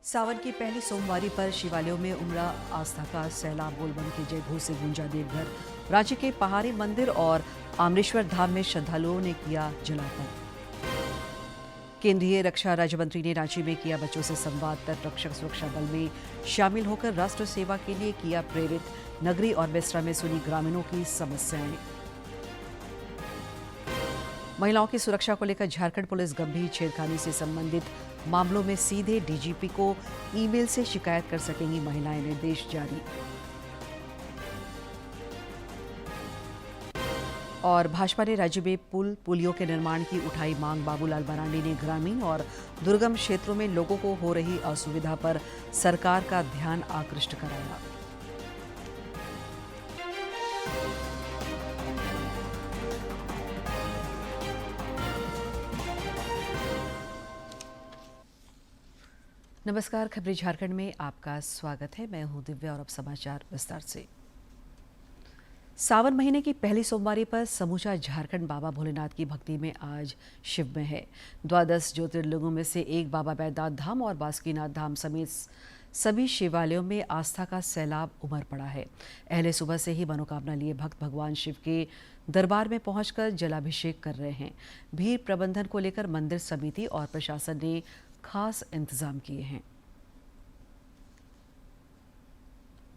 सावन की पहली सोमवारी पर शिवालयों में उमड़ा आस्था का सैलाब। बोलबम के जय घोष से गूंजा देवघर। रांची के पहाड़ी मंदिर और आमरेश्वर धाम में श्रद्धालुओं ने किया जलार्पण। केंद्रीय रक्षा राज्य मंत्री ने रांची में किया बच्चों से संवाद। तट रक्षक सुरक्षा बल में शामिल होकर राष्ट्र सेवा के लिए किया प्रेरित। नगरी और बेसरा में सुनी ग्रामीणों की समस्याएं। महिलाओं की सुरक्षा को लेकर झारखंड पुलिस गंभीर छेड़खानी से संबंधित मामलों में सीधे डीजीपी को ईमेल से शिकायत कर सकेंगी महिलाएं। निर्देश जारी। और भाजपा ने राज्य में पुलियों के निर्माण की उठाई मांग। बाबूलाल मरांडी ने ग्रामीण और दुर्गम क्षेत्रों में लोगों को हो रही असुविधा पर सरकार का ध्यान आकृष्ट कराया। नमस्कार, खबरें झारखंड में आपका स्वागत है। मैं हूं दिव्या और अब समाचार विस्तार से। सावन महीने की पहली सोमवारी पर समूचा झारखंड बाबा भोलेनाथ की भक्ति में आज शिव में है। 12 ज्योतिर्लिंगों में से एक बाबा वैद्यनाथ धाम और बासुकीनाथ धाम समेत सभी शिवालयों में आस्था का सैलाब उमड़ पड़ा है। अहले सुबह से ही मनोकामना लिए भक्त भगवान शिव के दरबार में पहुंचकर जलाभिषेक कर रहे हैं। भीड़ प्रबंधन को लेकर मंदिर समिति और प्रशासन ने खास इंतजाम किए हैं।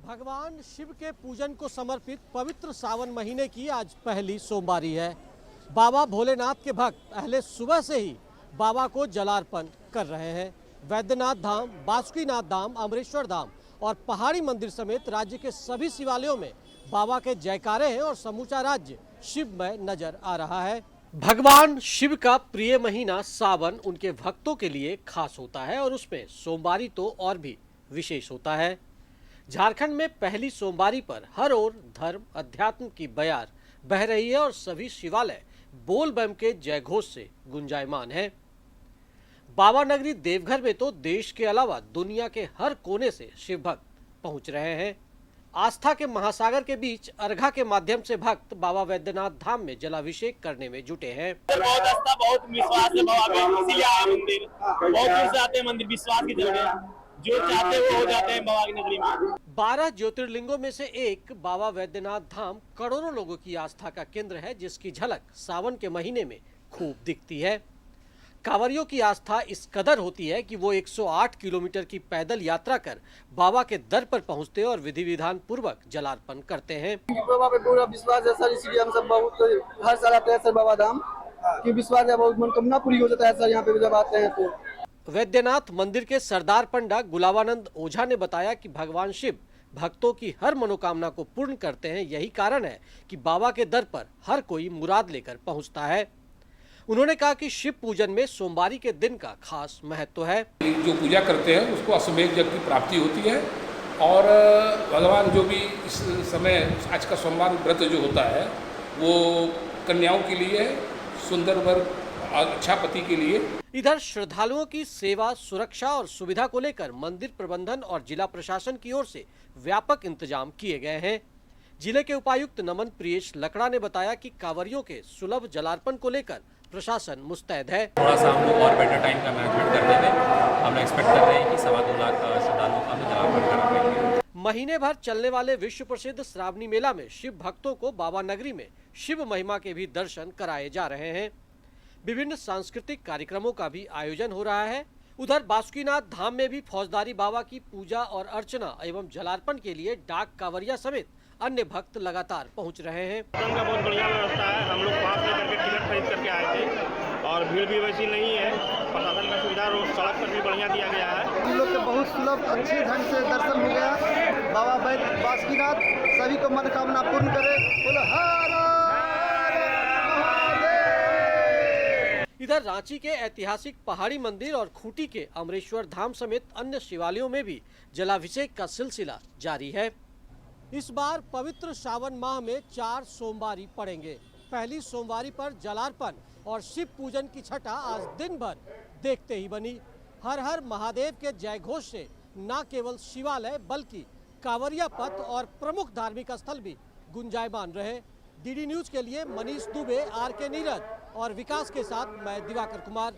भगवान शिव के पूजन को समर्पित पवित्र सावन महीने की आज पहली सोमवारी है। बाबा भोलेनाथ के भक्त पहले सुबह से ही बाबा को जलार्पण कर रहे हैं। वैद्यनाथ धाम, बासुकीनाथ धाम, अमरेश्वर धाम और पहाड़ी मंदिर समेत राज्य के सभी शिवालयों में बाबा के जयकारे हैं और समूचा राज्य शिवमय नजर आ रहा है। भगवान शिव का प्रिय महीना सावन उनके भक्तों के लिए खास होता है और उसमें सोमवारी तो और भी विशेष होता है। झारखंड में पहली सोमवारी पर हर ओर धर्म अध्यात्म की बयार बह रही है और सभी शिवालय बोल बम के जयघोष से गुंजायमान है। बाबा नगरी देवघर में तो देश के अलावा दुनिया के हर कोने से शिव भक्त पहुंच रहे हैं। आस्था के महासागर के बीच अर्घा के माध्यम से भक्त बाबा वैद्यनाथ धाम में जलाभिषेक करने में जुटे हैं। बहुत आस्था, बहुत विश्वास है बाबा पे, इसीलिए आए मंदिर। बहुत दूर से आते हैं मंदिर, विश्वास की जगह है। जो चाहते हैं वो हो जाते हैं बाबा की नगरी में। 12 ज्योतिर्लिंगों में से एक बाबा वैद्यनाथ धाम करोड़ों लोगों की आस्था का केंद्र है, जिसकी झलक सावन के महीने में खूब दिखती है। कांवरियों की आस्था इस कदर होती है कि वो 108 किलोमीटर की पैदल यात्रा कर बाबा के दर पर पहुंचते और विधि विधान पूर्वक जलार्पण करते हैं। बाबा पे पूरा विश्वास है सर, इसलिए हम सब बहुत हर साल आते हैं सर बाबा धाम की। विश्वास है, बहुत मनोकामना पूरी हो जाता है सर यहाँ पे जब आते हैं तो। वैद्यनाथ मंदिर के सरदार पंडा गुलाबानंद ओझा ने बताया कि भगवान शिव भक्तों की हर मनोकामना को पूर्ण करते हैं। यही कारण है कि बाबा के दर पर हर कोई मुराद लेकर पहुंचता है। उन्होंने कहा कि शिव पूजन में सोमवारी के दिन का खास महत्व है। जो पूजा करते हैं उसको अश्वमेध यज्ञ की प्राप्ति होती है और भगवान जो भी इस समय आज का सोमवार व्रत जो होता है वो कन्याओं के लिए है, सुंदर वर अच्छा पति के लिए। इधर श्रद्धालुओं की सेवा, सुरक्षा और सुविधा को लेकर मंदिर प्रबंधन और जिला प्रशासन की ओर से व्यापक इंतजाम किए गए हैं। जिले के उपायुक्त नमन प्रियेश लकड़ा ने बताया कि कांवरियों के सुलभ जलार्पण को लेकर प्रशासन मुस्तैद है। थोड़ा सा हम लोग और बेटर टाइम का मैनेजमेंट करते हुए हम लोग एक्सपेक्ट कर रहे हैं कि 2.25 लाख श्रद्धालुओं का हम जलार्पण करा पाएंगे। महीने भर चलने वाले विश्व प्रसिद्ध श्रावणी मेला में शिव भक्तों को बाबा नगरी में शिव महिमा के भी दर्शन कराए जा रहे हैं। विभिन्न सांस्कृतिक कार्यक्रमों का भी आयोजन हो रहा है। उधर बासुकीनाथ धाम में भी फौजदारी बाबा की पूजा और अर्चना एवं जलार्पण के लिए डाक कांवरिया समेत अन्य भक्त लगातार पहुंच रहे हैं। का बहुत बढ़िया व्यवस्था है। हम लोग पास लेकर के टिकट खरीद करके आए थे और भीड़ भी वैसी नहीं है। प्रशासन का सुविधा रोड सड़क पर भी बढ़िया दिया गया है। हम लोग को बहुत सुलभ अच्छे ढंग से दर्शन हो गया। बाबा वैद्य बासुकीनाथ सभी को मनोकामना पूर्ण करे। इधर रांची के ऐतिहासिक पहाड़ी मंदिर और खूंटी के अमरेश्वर धाम समेत अन्य शिवालयों में भी जलाभिषेक का सिलसिला जारी है। इस बार पवित्र सावन माह में 4 सोमवारी पड़ेंगे। पहली सोमवारी पर जलार्पण और शिव पूजन की छटा आज दिन भर देखते ही बनी। हर हर महादेव के जयघोष से न केवल शिवालय बल्कि कांवरिया पथ और प्रमुख धार्मिक स्थल भी गुंजायमान रहे। डीडी न्यूज के लिए मनीष दुबे, आरके नीरज और विकास के साथ मैं दिवाकर कुमार।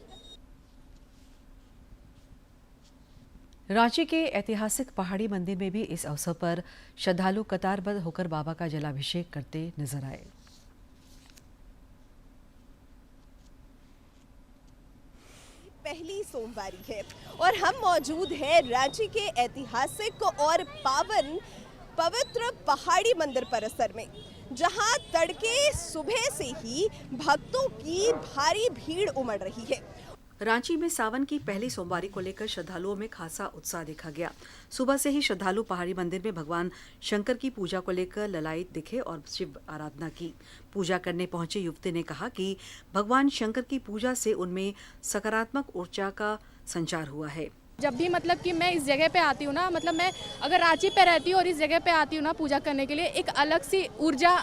रांची के ऐतिहासिक पहाड़ी मंदिर में भी इस अवसर पर श्रद्धालु कतारबद्ध होकर बाबा का जलाभिषेक करते नजर आए। पहली सोमवारी है और हम मौजूद हैं रांची के ऐतिहासिक और पावन पवित्र पहाड़ी मंदिर परिसर में, जहां तड़के सुबह से ही भक्तों की भारी भीड़ उमड़ रही है। रांची में सावन की पहली सोमवारी को लेकर श्रद्धालुओं में खासा उत्साह देखा गया। सुबह से ही श्रद्धालु पहाड़ी मंदिर में भगवान शंकर की पूजा को लेकर ललायित दिखे और शिव आराधना की। पूजा करने पहुंचे युवती ने कहा कि भगवान शंकर की पूजा से उनमें सकारात्मक ऊर्जा का संचार हुआ है। जब भी मतलब कि मैं इस जगह पे आती हूँ ना, मतलब मैं अगर रांची पे रहती हूँ और इस जगह पे आती हूँ ना पूजा करने के लिए, एक अलग सी ऊर्जा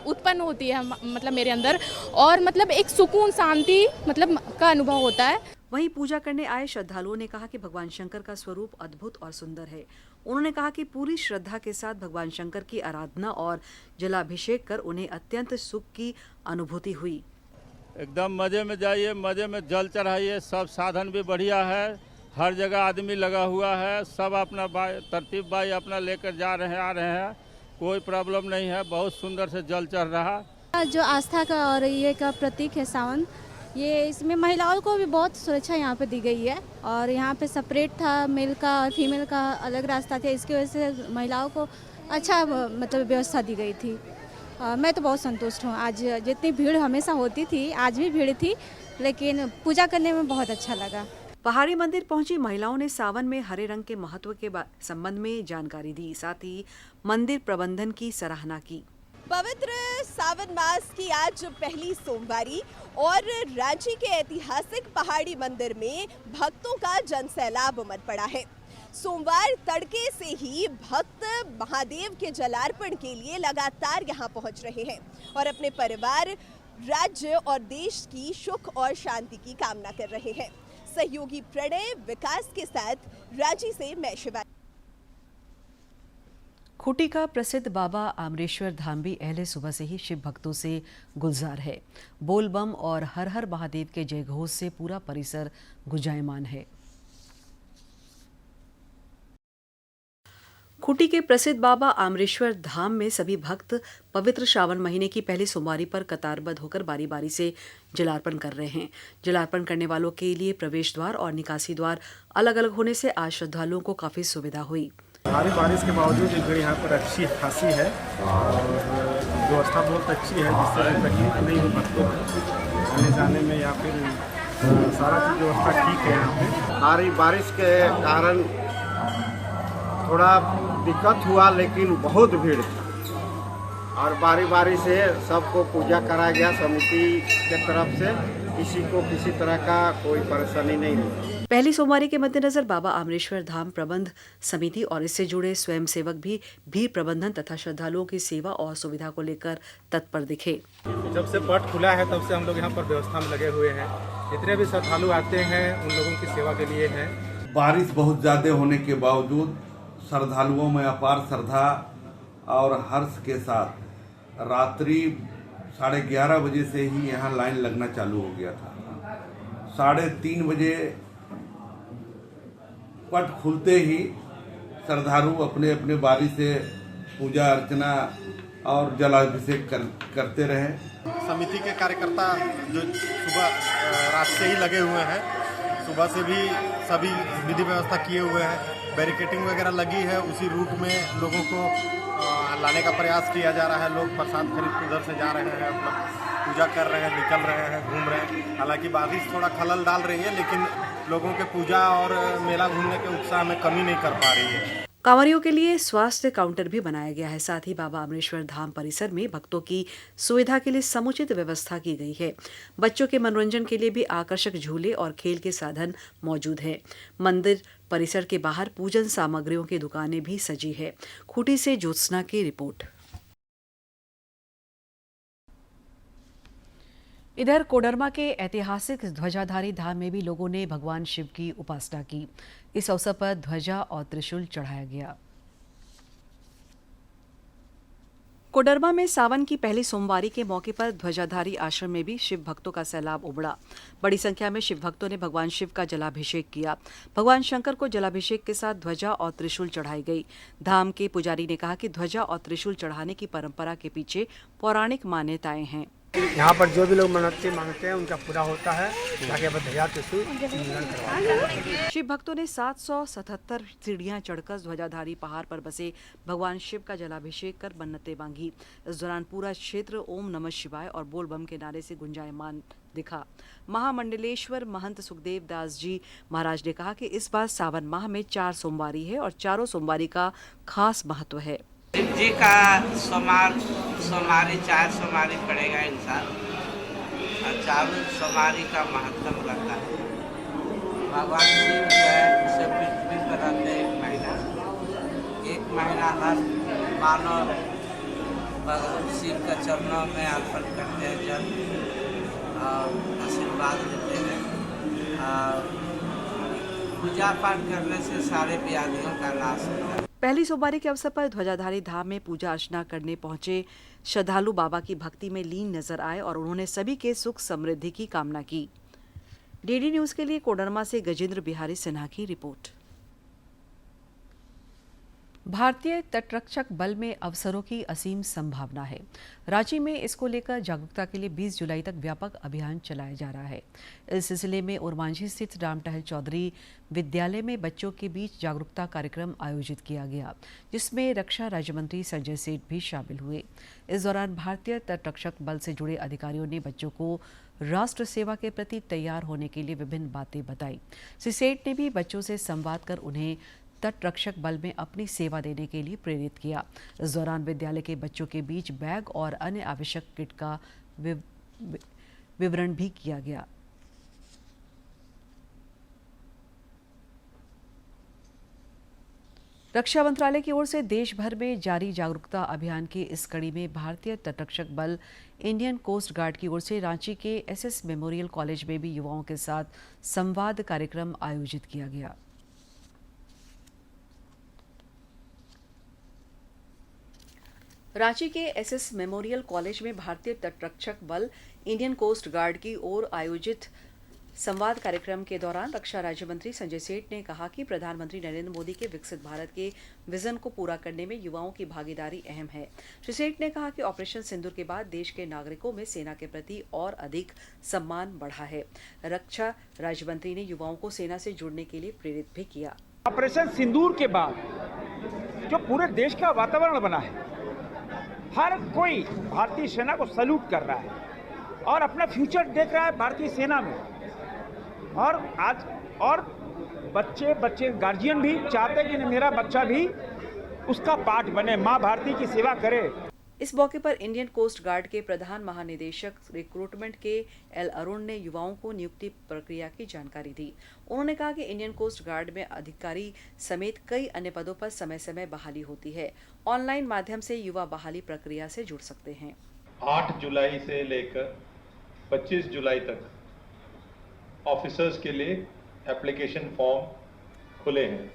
उत्पन्न होती है मतलब मेरे अंदर, और मतलब एक सुकून शांति मतलब का अनुभव होता है। वहीं पूजा करने आए श्रद्धालुओं ने कहा कि भगवान शंकर का स्वरूप अद्भुत और सुंदर है। उन्होंने कहा कि पूरी श्रद्धा के साथ भगवान शंकर की आराधना और जलाभिषेक कर उन्हें अत्यंत सुख की अनुभूति हुई। एकदम मजे में जाइए, मजे में जल चढ़ाइए। सब साधन भी बढ़िया है, हर जगह आदमी लगा हुआ है, सब अपना तरतीब बाई अपना लेकर जा रहे हैं, आ रहे हैं, कोई प्रॉब्लम नहीं है। बहुत सुंदर से जल चढ़ रहा। जो आस्था का और ये का प्रतीक है सावन, ये इसमें महिलाओं को भी बहुत सुरक्षा यहाँ पे दी गई है। और यहाँ पे सेपरेट था, मेल का और फीमेल का अलग रास्ता था, इसकी वजह से महिलाओं को अच्छा मतलब व्यवस्था दी गई थी। मैं तो बहुत संतुष्ट हूँ। आज जितनी भीड़ हमेशा होती थी, आज भी भीड़ थी, लेकिन पूजा करने में बहुत अच्छा लगा। पहाड़ी मंदिर पहुंची महिलाओं ने सावन में हरे रंग के महत्व के संबंध में जानकारी दी, साथ ही मंदिर प्रबंधन की सराहना की। पवित्र सावन मास की आज पहली सोमवारी और रांची के ऐतिहासिक पहाड़ी मंदिर में भक्तों का जनसैलाब उमड़ पड़ा है। सोमवार तड़के से ही भक्त महादेव के जलार्पण के लिए लगातार यहां पहुंच रहे हैं और अपने परिवार, राज्य और देश की सुख और शांति की कामना कर रहे हैं। सहयोगी प्रणय, विकास के साथ रांची से मैं शिवा। खूंटी का प्रसिद्ध बाबा आमरेश्वर धाम भी अहले सुबह से ही शिव भक्तों से गुलजार है। बोल बम और हर हर महादेव के जयघोष से पूरा परिसर गुंजायमान है। खूंटी के प्रसिद्ध बाबा आमरेश्वर धाम में सभी भक्त पवित्र श्रावण महीने की पहली सोमवारी पर कतारबद्ध होकर बारी बारी से जलार्पण कर रहे हैं। जलार्पण करने वालों के लिए प्रवेश द्वार और निकासी द्वार अलग अलग होने से आज श्रद्धालुओं को काफी सुविधा हुई। भारी बारिश के बावजूद भीड़ यहाँ पर अच्छी खासी है और व्यवस्था बहुत अच्छी है, जिससे तकलीफ नहीं हो भक्तों को आने जाने में या फिर सारा चीज़ व्यवस्था ठीक है यहाँ पे। भारी बारिश के कारण थोड़ा दिक्कत हुआ, लेकिन बहुत भीड़ थी और बारी बारी से सबको पूजा कराया गया। समिति के तरफ से किसी को किसी तरह का कोई परेशानी नहीं हुई। पहली सोमवारी के मद्देनजर बाबा आमरेश्वर धाम प्रबंध समिति और इससे जुड़े स्वयंसेवक भी भीड़ प्रबंधन तथा श्रद्धालुओं की सेवा और सुविधा को लेकर तत्पर दिखे। जब से पट खुला है तब से हम लोग यहाँ पर व्यवस्था में लगे हुए हैं। जितने भी श्रद्धालु आते हैं उन लोगों की सेवा के लिए है। बारिश बहुत ज्यादा होने के बावजूद श्रद्धालुओं में अपार श्रद्धा और हर्ष के साथ रात्रि 11:30 बजे से ही यहाँ लाइन लगना चालू हो गया था। 3:30 बजे पट खुलते ही श्रद्धालु अपने अपने बारी से पूजा अर्चना और जलाभिषेक करते रहे। समिति के कार्यकर्ता जो सुबह रात से ही लगे हुए हैं, सुबह से भी सभी विधि व्यवस्था किए हुए हैं। बैरिकेटिंग वगैरह लगी है, उसी रूट में लोगों को लाने का प्रयास किया जा रहा है। लोग प्रसाद खरीद के उधर से जा रहे हैं, पूजा कर रहे हैं, निकल रहे हैं, घूम रहे हैं। हालांकि बारिश थोड़ा खलल डाल रही है, लेकिन लोगों के पूजा और मेला घूमने के उत्साह में कमी नहीं कर पा रही है। कांवरियों के लिए स्वास्थ्य काउंटर भी बनाया गया है। साथ ही बाबा आमरेश्वर धाम परिसर में भक्तों की सुविधा के लिए समुचित व्यवस्था की गई है। बच्चों के मनोरंजन के लिए भी आकर्षक झूले और खेल के साधन मौजूद हैं। मंदिर परिसर के बाहर पूजन सामग्रियों की दुकानें भी सजी है। खूंटी से ज्योत्सना की रिपोर्ट। इधर कोडरमा के ऐतिहासिक ध्वजाधारी धाम में भी लोगों ने भगवान शिव की उपासना की। इस अवसर पर ध्वजा और त्रिशूल चढ़ाया गया। कोडरमा में सावन की पहली सोमवारी के मौके पर ध्वजाधारी आश्रम में भी शिव भक्तों का सैलाब उमड़ा। बड़ी संख्या में शिव भक्तों ने भगवान शिव का जलाभिषेक किया। भगवान शंकर को जलाभिषेक के साथ ध्वजा और त्रिशूल चढ़ाई गई। धाम के पुजारी ने कहा कि ध्वजा और त्रिशूल चढ़ाने की परंपरा के पीछे पौराणिक मान्यताएं हैं। यहाँ पर जो भी लोग मांगते हैं उनका पूरा होता है। जाके ध्वजा त्रिशूल शिव भक्तों ने 777 सीढ़ियां चढ़कर ध्वजाधारी पहाड़ पर बसे भगवान शिव का जलाभिषेक कर मन्नतें मांगी। इस दौरान पूरा क्षेत्र ओम नमः शिवाय और बोल बम के नारे से गुंजायमान दिखा। महामंडलेश्वर महंत सुखदेव दास जी महाराज ने कहा कि इस बार सावन माह में 4 सोमवारी है और चारों सोमवारी का खास महत्व है। शिव जी का सोमवारी 4 सोमवारी पड़ेगा इंसान और चारों सोमवारी का महत्व रहता है। भगवान शिव जो है उसे पृथ्वी पर रहते हैं 1 महीना हर मानव भगवान शिव के चरणों में अर्पण करते हैं जल और आशीर्वाद देते हैं। और पूजा पाठ करने से सारे व्याधियों का नाश होता है। पहली सोमवारी के अवसर पर ध्वजाधारी धाम में पूजा अर्चना करने पहुंचे श्रद्धालु बाबा की भक्ति में लीन नजर आए और उन्होंने सभी के सुख समृद्धि की कामना की। डीडी न्यूज के लिए कोडरमा से गजेंद्र बिहारी सिन्हा की रिपोर्ट। भारतीय तटरक्षक बल में अवसरों की असीम संभावना है। रांची में इसको लेकर जागरूकता के लिए 20 जुलाई तक व्यापक अभियान चलाया जा रहा है। इस सिलसिले में ओरमांझी स्थित राम टहल चौधरी विद्यालय में बच्चों के बीच जागरूकता कार्यक्रम आयोजित किया गया, जिसमें रक्षा राज्य मंत्री संजय सेठ भी शामिल हुए। इस दौरान भारतीय तटरक्षक बल से जुड़े अधिकारियों ने बच्चों को राष्ट्र सेवा के प्रति तैयार होने के लिए विभिन्न बातें बताई। श्री सेठ ने भी बच्चों से संवाद कर उन्हें तटरक्षक बल में अपनी सेवा देने के लिए प्रेरित किया। इस दौरान विद्यालय के बच्चों के बीच बैग और अन्य आवश्यक किट का विवरण भी किया गया। रक्षा मंत्रालय की ओर से देश भर में जारी जागरूकता अभियान की इस कड़ी में भारतीय तटरक्षक बल इंडियन कोस्ट गार्ड की ओर से रांची के एसएस मेमोरियल कॉलेज में भी युवाओं के साथ संवाद कार्यक्रम आयोजित किया गया। रांची के एसएस मेमोरियल कॉलेज में भारतीय तटरक्षक बल इंडियन कोस्ट गार्ड की ओर आयोजित संवाद कार्यक्रम के दौरान रक्षा राज्य मंत्री संजय सेठ ने कहा कि प्रधानमंत्री नरेंद्र मोदी के विकसित भारत के विजन को पूरा करने में युवाओं की भागीदारी अहम है। श्री सेठ ने कहा कि ऑपरेशन सिंदूर के बाद देश के नागरिकों में सेना के प्रति और अधिक सम्मान बढ़ा है। रक्षा राज्य मंत्री ने युवाओं को सेना से जुड़ने के लिए प्रेरित भी किया। ऑपरेशन सिंदूर के बाद जो पूरे देश का वातावरण बना है, हर कोई भारतीय सेना को सैल्यूट कर रहा है और अपना फ्यूचर देख रहा है भारतीय सेना में। और आज और बच्चे गार्जियन भी चाहते हैं कि मेरा बच्चा भी उसका पार्ट बने, माँ भारती की सेवा करे। इस मौके पर इंडियन कोस्ट गार्ड के प्रधान महानिदेशक रिक्रूटमेंट के एल अरुण ने युवाओं को नियुक्ति प्रक्रिया की जानकारी दी। उन्होंने कहा कि इंडियन कोस्ट गार्ड में अधिकारी समेत कई अन्य पदों पर समय समय बहाली होती है। ऑनलाइन माध्यम से युवा बहाली प्रक्रिया से जुड़ सकते हैं। 8 जुलाई से लेकर 25 जुलाई तक ऑफिसर्स के लिए एप्लीकेशन फॉर्म खुले हैं।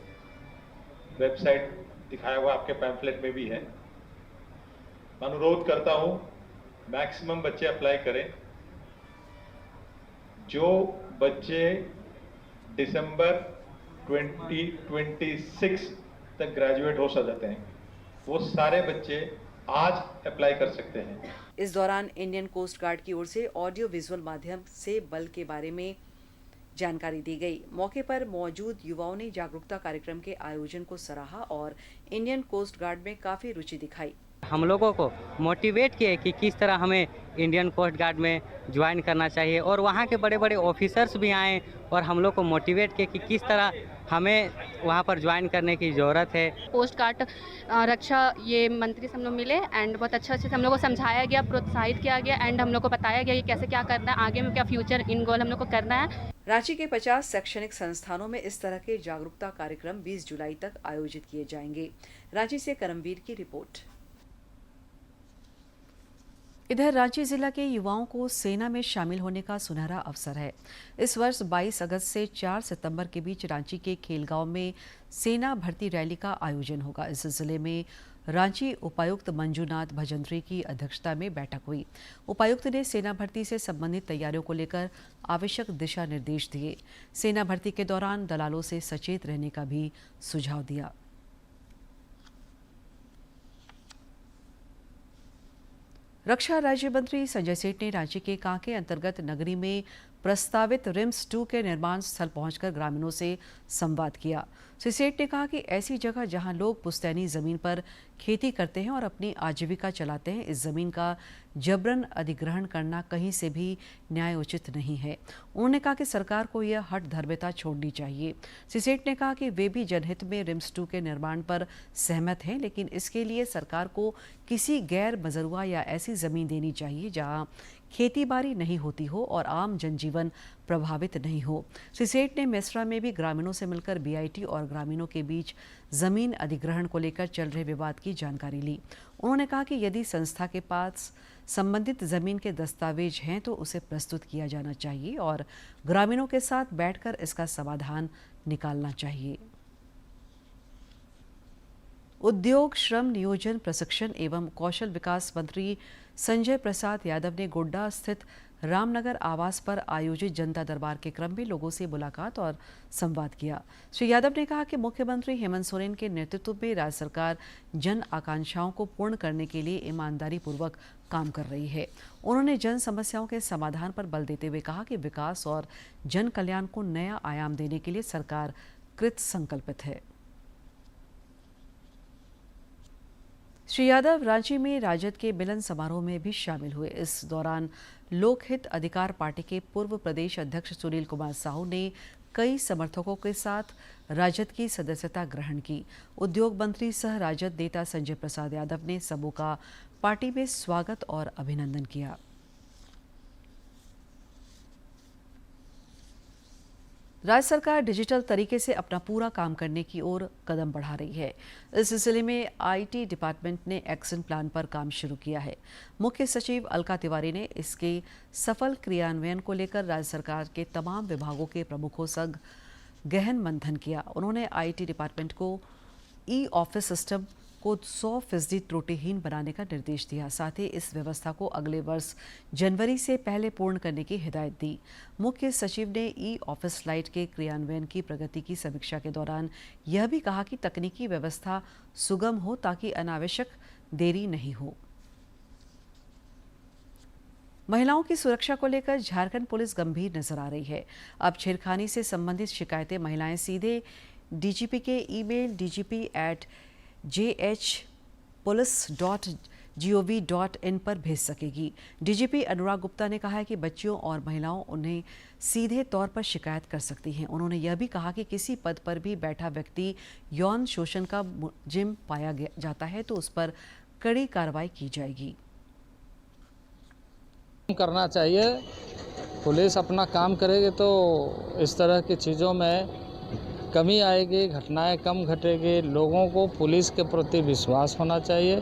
वेबसाइट दिखाया हुआ आपके पैम्फलेट में भी है। अनुरोध करता हूं मैक्सिमम बच्चे अप्लाई करें। जो बच्चे दिसंबर 2026 तक ग्रेजुएट हो सकते हैं, वो सारे बच्चे आज अप्लाई कर सकते हैं। इस दौरान इंडियन कोस्ट गार्ड की ओर से ऑडियो विजुअल माध्यम से बल के बारे में जानकारी दी गई। मौके पर मौजूद युवाओं ने जागरूकता कार्यक्रम के आयोजन को सराहा और इंडियन कोस्ट गार्ड में काफी रुचि दिखाई। हम लोगों को मोटिवेट किए कि किस तरह हमें इंडियन कोस्ट गार्ड में ज्वाइन करना चाहिए और वहाँ के बड़े बड़े ऑफिसर्स भी आए और हम लोग को मोटिवेट किए कि किस तरह हमें वहाँ पर ज्वाइन करने की ज़रूरत है। कोस्ट गार्ड रक्षा ये मंत्री से हम लोग मिले एंड बहुत अच्छे से हम लोग को समझाया गया, प्रोत्साहित किया गया एंड हम लोग को बताया गया कि कैसे क्या करना है, आगे में क्या फ्यूचर इन गोल हम लोग को करना है। रांची के 50 शैक्षणिक संस्थानों में इस तरह के जागरूकता कार्यक्रम 20 जुलाई तक आयोजित किए जाएंगे। रांची से करमवीर की रिपोर्ट। इधर रांची जिला के युवाओं को सेना में शामिल होने का सुनहरा अवसर है। इस वर्ष 22 अगस्त से 4 सितंबर के बीच रांची के खेलगांव में सेना भर्ती रैली का आयोजन होगा। इस सिलसिले में रांची उपायुक्त मंजूनाथ भजंत्री की अध्यक्षता में बैठक हुई। उपायुक्त ने सेना भर्ती से संबंधित तैयारियों को लेकर आवश्यक दिशा निर्देश दिए। सेना भर्ती के दौरान दलालों से सचेत रहने का भी सुझाव दिया। रक्षा राज्य मंत्री संजय सेठ ने रांची के कांके अंतर्गत नगरी में प्रस्तावित रिम्स 2 के निर्माण स्थल पहुंचकर ग्रामीणों से संवाद किया। श्री सेठ ने कहा कि ऐसी जगह जहां लोग पुश्तैनी जमीन पर खेती करते हैं और अपनी आजीविका चलाते हैं, इस जमीन का जबरन अधिग्रहण करना कहीं से भी न्यायोचित नहीं है। उन्होंने कहा कि सरकार को यह हठधर्मिता छोड़नी चाहिए। श्री सेठ ने कहा कि वे भी जनहित में रिम्स 2 के निर्माण पर सहमत हैं, लेकिन इसके लिए सरकार को किसी गैर मजरूआ या ऐसी जमीन देनी चाहिए जहां खेती बाड़ी नहीं होती हो और आम जनजीवन प्रभावित नहीं हो। श्री सेठ ने मेसरा में भी ग्रामीणों से मिलकर बीआईटी और ग्रामीणों के बीच जमीन अधिग्रहण को लेकर चल रहे विवाद की जानकारी ली। उन्होंने कहा कि यदि संस्था के पास संबंधित जमीन के दस्तावेज हैं तो उसे प्रस्तुत किया जाना चाहिए और ग्रामीणों के साथ बैठकर इसका समाधान निकालना चाहिए। उद्योग, श्रम, नियोजन, प्रशिक्षण एवं कौशल विकास मंत्री संजय प्रसाद यादव ने गोड्डा स्थित रामनगर आवास पर आयोजित जनता दरबार के क्रम में लोगों से मुलाकात और संवाद किया। श्री यादव ने कहा कि मुख्यमंत्री हेमंत सोरेन के नेतृत्व में राज्य सरकार जन आकांक्षाओं को पूर्ण करने के लिए ईमानदारी पूर्वक काम कर रही है। उन्होंने जन समस्याओं के समाधान पर बल देते हुए कहा कि विकास और जन कल्याण को नया आयाम देने के लिए सरकार कृत संकल्पित है। श्री यादव रांची में राजद के मिलन समारोह में भी शामिल हुए। इस दौरान लोकहित अधिकार पार्टी के पूर्व प्रदेश अध्यक्ष सुनील कुमार साहू ने कई समर्थकों के साथ राजद की सदस्यता ग्रहण की। उद्योग मंत्री सह राजद नेता संजय प्रसाद यादव ने सबों का पार्टी में स्वागत और अभिनंदन किया। राज्य सरकार डिजिटल तरीके से अपना पूरा काम करने की ओर कदम बढ़ा रही है। इस सिलसिले में आईटी डिपार्टमेंट ने एक्शन प्लान पर काम शुरू किया है। मुख्य सचिव अलका तिवारी ने इसके सफल क्रियान्वयन को लेकर राज्य सरकार के तमाम विभागों के प्रमुखों संग गहन मंथन किया। उन्होंने आईटी डिपार्टमेंट को ई ऑफिस सिस्टम को 100% त्रुटिहीन बनाने का निर्देश दिया। साथ ही इस व्यवस्था को अगले वर्ष जनवरी से पहले पूर्ण करने की हिदायत दी। मुख्य सचिव ने ई ऑफिस स्लाइड के क्रियान्वयन की प्रगति की समीक्षा के दौरान यह भी कहा कि तकनीकी व्यवस्था सुगम हो ताकि अनावश्यक देरी नहीं हो। महिलाओं की सुरक्षा को लेकर झारखंड पुलिस गंभीर नजर आ रही है। अब छेड़खानी से संबंधित शिकायतें महिलाएं सीधे डीजीपी के ईमेल dgp@jhpolice.gov.in पर भेज सकेगी। डीजीपी अनुराग गुप्ता ने कहा है कि बच्चियों और महिलाओं उन्हें सीधे तौर पर शिकायत कर सकती हैं। उन्होंने यह भी कहा कि किसी पद पर भी बैठा व्यक्ति यौन शोषण का मुलजिम पाया जाता है तो उस पर कड़ी कार्रवाई की जाएगी। करना चाहिए, पुलिस अपना काम करेगी तो इस तरह की चीज़ों में कमी आएगी, घटनाएं कम घटेगी। लोगों को पुलिस के प्रति विश्वास होना चाहिए।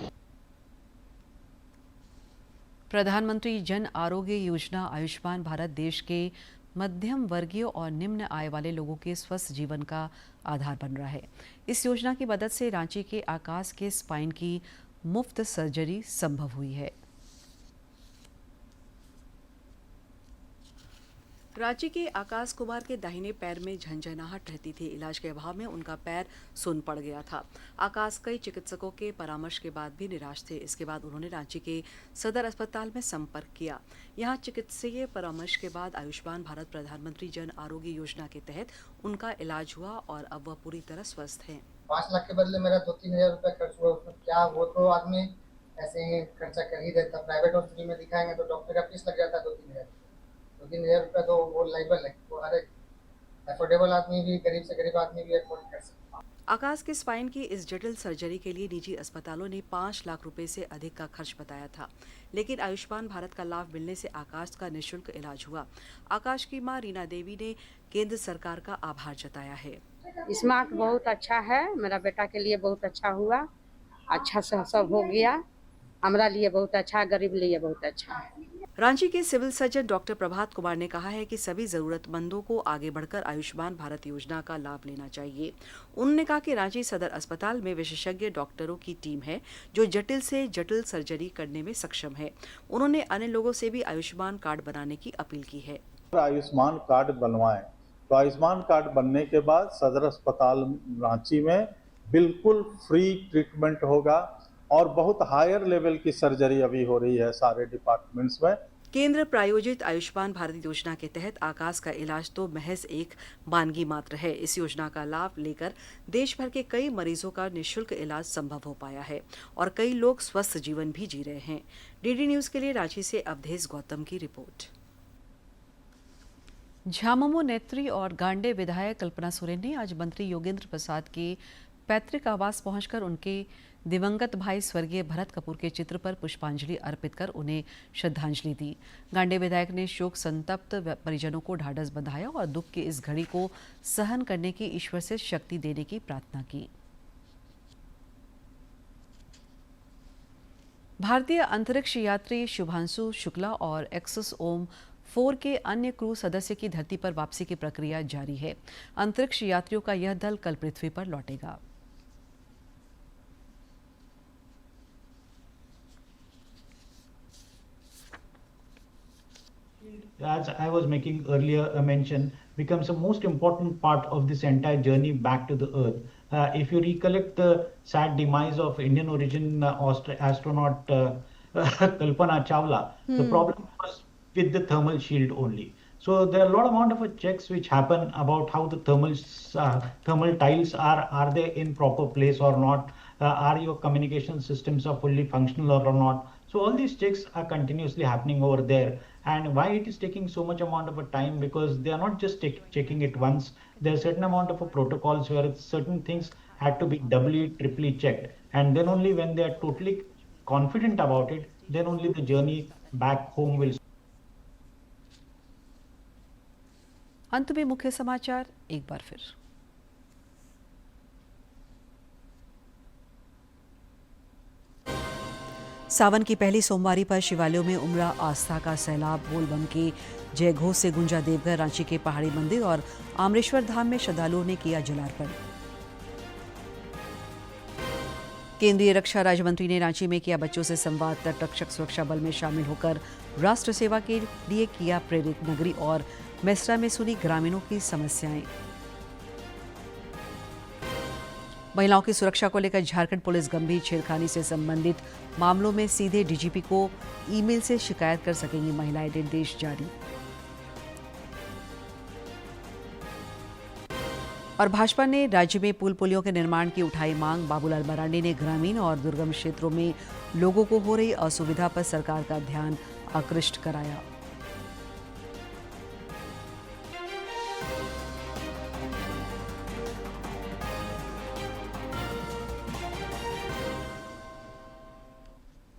प्रधानमंत्री जन आरोग्य योजना आयुष्मान भारत देश के मध्यम वर्गीय और निम्न आय वाले लोगों के स्वस्थ जीवन का आधार बन रहा है। इस योजना की मदद से रांची के आकाश के स्पाइन की मुफ्त सर्जरी संभव हुई है। रांची के आकाश कुमार के दाहिने पैर में झंझनाहट रहती थी। इलाज के अभाव में उनका पैर सुन्न पड़ गया था। आकाश कई चिकित्सकों के परामर्श के बाद भी निराश थे। इसके बाद उन्होंने रांची के सदर अस्पताल में संपर्क किया। यहां चिकित्सकीय परामर्श के बाद आयुष्मान भारत प्रधानमंत्री जन आरोग्य योजना के तहत उनका इलाज हुआ और अब वह पूरी तरह स्वस्थ हैं। 5 लाख के बदले मेरा 2-3 हज़ार रुपये खर्च हुआ। उसमें क्या, वो तो आदमी ऐसे ही खर्चा कर ही देता। प्राइवेट हॉस्पिटल में दिखाएंगे तो डॉक्टर का फीस लग जाता है 2-3 हज़ार। 2-3 हज़ार रुपये तो वो लाइबल है, वो हर एक अफोर्डेबल आदमी भी, गरीब से गरीब आदमी भी अफोर्ड कर सकता है। आकाश के स्पाइन की इस जटिल सर्जरी के लिए निजी अस्पतालों ने 5 लाख रुपए से अधिक का खर्च बताया था, लेकिन आयुष्मान भारत का लाभ मिलने से आकाश का निःशुल्क इलाज हुआ। आकाश की मां रीना देवी ने केंद्र सरकार का आभार जताया है। स्मार्ट बहुत अच्छा है, मेरा बेटा के लिए बहुत अच्छा हुआ, अच्छा से सब हो गया, हमारा लिए बहुत अच्छा, गरीब लिए बहुत अच्छा है। रांची के civil surgeon doctor Prabhat Kumar ने कहा है कि सभी जरूरतमंदों को आगे बढ़कर आयुष्मान भारत योजना का लाभ लेना चाहिए। उन्होंने कहा कि रांची सदर अस्पताल में विशेषज्ञ डॉक्टरों की टीम है जो जटिल से जटिल सर्जरी करने में सक्षम है। उन्होंने अन्य लोगों से भी आयुष्मान कार्ड बनाने की अपील की है। आयुष्मान कार्ड बनवाएं तो आयुष्मान कार्ड बनने के बाद सदर अस्पताल रांची में बिल्कुल फ्री ट्रीटमेंट होगा और बहुत हायर लेवल की सर्जरी अभी हो रही है सारे डिपार्टमेंट्स में। केंद्र प्रायोजित आयुष्मान भारत योजना के तहत आकाश का इलाज तो महज एक मानगी मात्र है। इस योजना का लाभ लेकर देश भर के कई मरीजों का निःशुल्क इलाज संभव हो पाया है और कई लोग स्वस्थ जीवन भी जी रहे हैं। डीडी न्यूज के लिए रांची से अवधेश गौतम की रिपोर्ट। झामुमो नेत्री और गांडे विधायक कल्पना सोरेन ने आज मंत्री योगेंद्र प्रसाद के पैतृक आवास पहुंचकर उनके दिवंगत भाई स्वर्गीय भरत कपूर के चित्र पर पुष्पांजलि अर्पित कर उन्हें श्रद्धांजलि दी। गांडे विधायक ने शोक संतप्त परिजनों को ढाढ़स बंधाया और दुख की इस घड़ी को सहन करने की ईश्वर से शक्ति देने की प्रार्थना की। भारतीय अंतरिक्ष यात्री शुभांशु शुक्ला और एक्सिस ओम 4 के अन्य क्रू सदस्य की धरती पर वापसी की प्रक्रिया जारी है। अंतरिक्ष यात्रियों का यह दल कल पृथ्वी पर लौटेगा। As I was making earlier a mention, becomes a most important part of this entire journey back to the Earth. If you recollect the sad demise of Indian origin astronaut Kalpana Chawla, the problem was with the thermal shield only. So there are a lot amount of checks which happen about how the thermal tiles are they in proper place or not, are your communication systems are fully functional or not. So all these checks are continuously happening over there. And why it is taking so much amount of a time, because they are not just checking it once. There are certain amount of protocols where certain things had to be doubly, triply checked. And then only when they are totally confident about it, then only the journey back home will. अंत में मुख्य समाचार एक बार फिर। सावन की पहली सोमवारी पर शिवालयों में उमड़ा आस्था का सैलाब। बोलबम के जय घोष से गुंजा देवघर, रांची के पहाड़ी मंदिर और आमरेश्वर धाम में श्रद्धालुओं ने किया जलार्पण। केंद्रीय रक्षा राज्य मंत्री ने रांची में किया बच्चों से संवाद। तटरक्षक सुरक्षा बल में शामिल होकर राष्ट्र सेवा के लिए किया प्रेरित। नगरी और मेसरा में सुनी ग्रामीणों की समस्याएं। महिलाओं की सुरक्षा को लेकर झारखंड पुलिस गंभीर छेड़खानी से संबंधित मामलों में सीधे डीजीपी को ईमेल से शिकायत कर सकेंगी महिलाएं। निर्देश जारी। और भाजपा ने राज्य में पुल पुलियों के निर्माण की उठाई मांग। बाबूलाल मरांडी ने ग्रामीण और दुर्गम क्षेत्रों में लोगों को हो रही असुविधा पर सरकार का ध्यान आकृष्ट कराया।